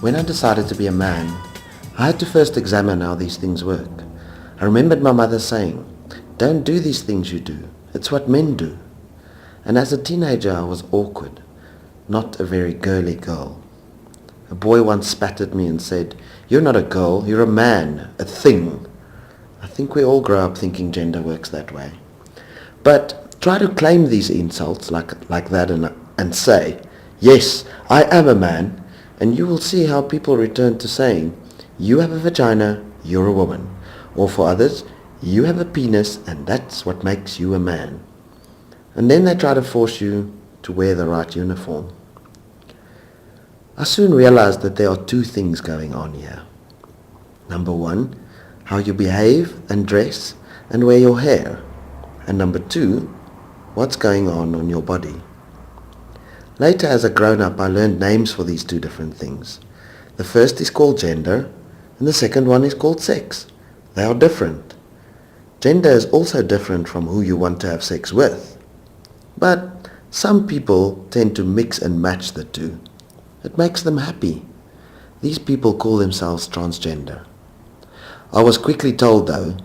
When I decided to be a man, I had to first examine how these things work. I remembered my mother saying, "Don't do these things you do. It's what men do." And as a teenager I was awkward, not a very girly girl. A boy once spat at me and said, "You're not a girl, you're a man, a thing." I think we all grow up thinking gender works that way. But try to claim these insults like that and say, "Yes, I am a man," and you will see how people return to saying, "You have a vagina, you're a woman." Or for others, "You have a penis and that's what makes you a man." And then they try to force you to wear the right uniform. I soon realized that there are two things going on here. Number one, how you behave and dress and wear your hair. And number two, what's going on your body. Later as a grown-up I learned names for these two different things. The first is called gender and the second one is called sex. They are different. Gender is also different from who you want to have sex with. But some people tend to mix and match the two. It makes them happy. These people call themselves transgender. I was quickly told though,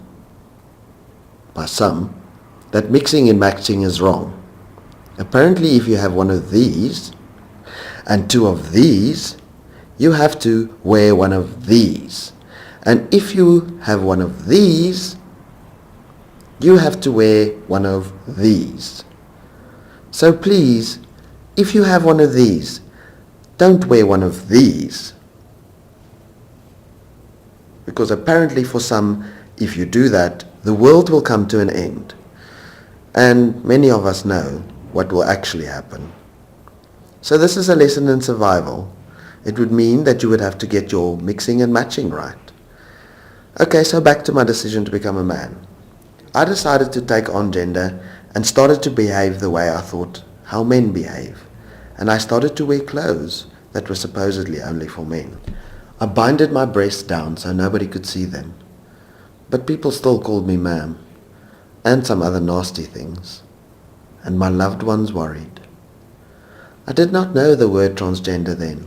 by some, that mixing and matching is wrong. Apparently if you have one of these and two of these, you have to wear one of these. And if you have one of these, you have to wear one of these. So please, if you have one of these, don't wear one of these. Because apparently for some, if you do that, the world will come to an end. And many of us know what will actually happen. So this is a lesson in survival. It would mean that you would have to get your mixing and matching right. Okay, so back to my decision to become a man. I decided to take on gender and started to behave the way I thought how men behave. And I started to wear clothes that were supposedly only for men. I binded my breasts down so nobody could see them. But people still called me ma'am, and some other nasty things. And my loved ones worried. I did not know the word transgender then.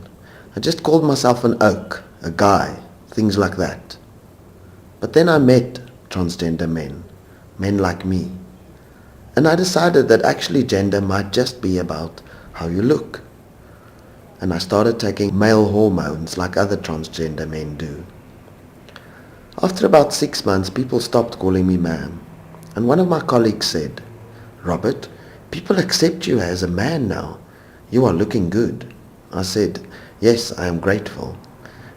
I just called myself an oak, a guy, things like that. But then I met transgender men like me. And I decided that actually gender might just be about how you look. And I started taking male hormones like other transgender men do. After about 6 months, people stopped calling me ma'am. And one of my colleagues said, "Robert, people accept you as a man now. You are looking good." I said, "Yes, I am grateful."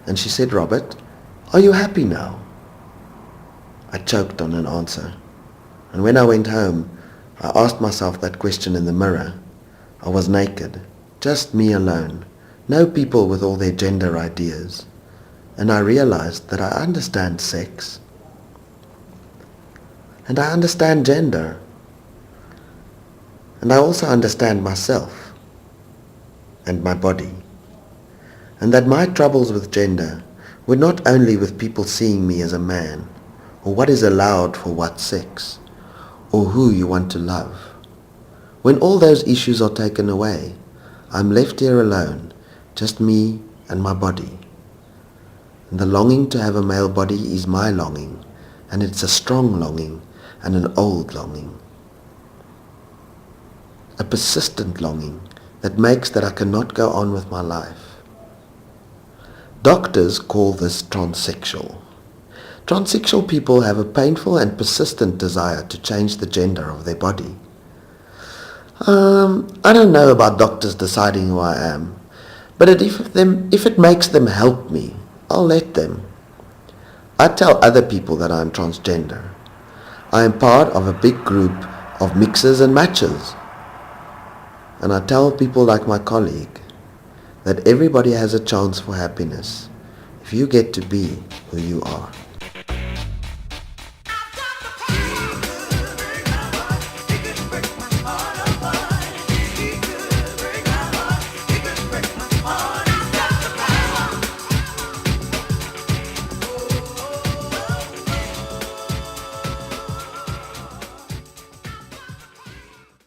And she said, "Robert, are you happy now?" I choked on an answer. And when I went home, I asked myself that question in the mirror. I was naked, just me alone, no people with all their gender ideas. And I realized that I understand sex. And I understand gender. And I also understand myself and my body. And that my troubles with gender were not only with people seeing me as a man, or what is allowed for what sex, or who you want to love. When all those issues are taken away, I'm left here alone, just me and my body. And the longing to have a male body is my longing, and it's a strong longing and an old longing. A persistent longing that makes that I cannot go on with my life. Doctors call this transsexual. Transsexual people have a painful and persistent desire to change the gender of their body. I don't know about doctors deciding who I am, but if it makes them help me, I'll let them. I tell other people that I am transgender. I am part of a big group of mixers and matchers. And I tell people like my colleague that everybody has a chance for happiness if you get to be who you are.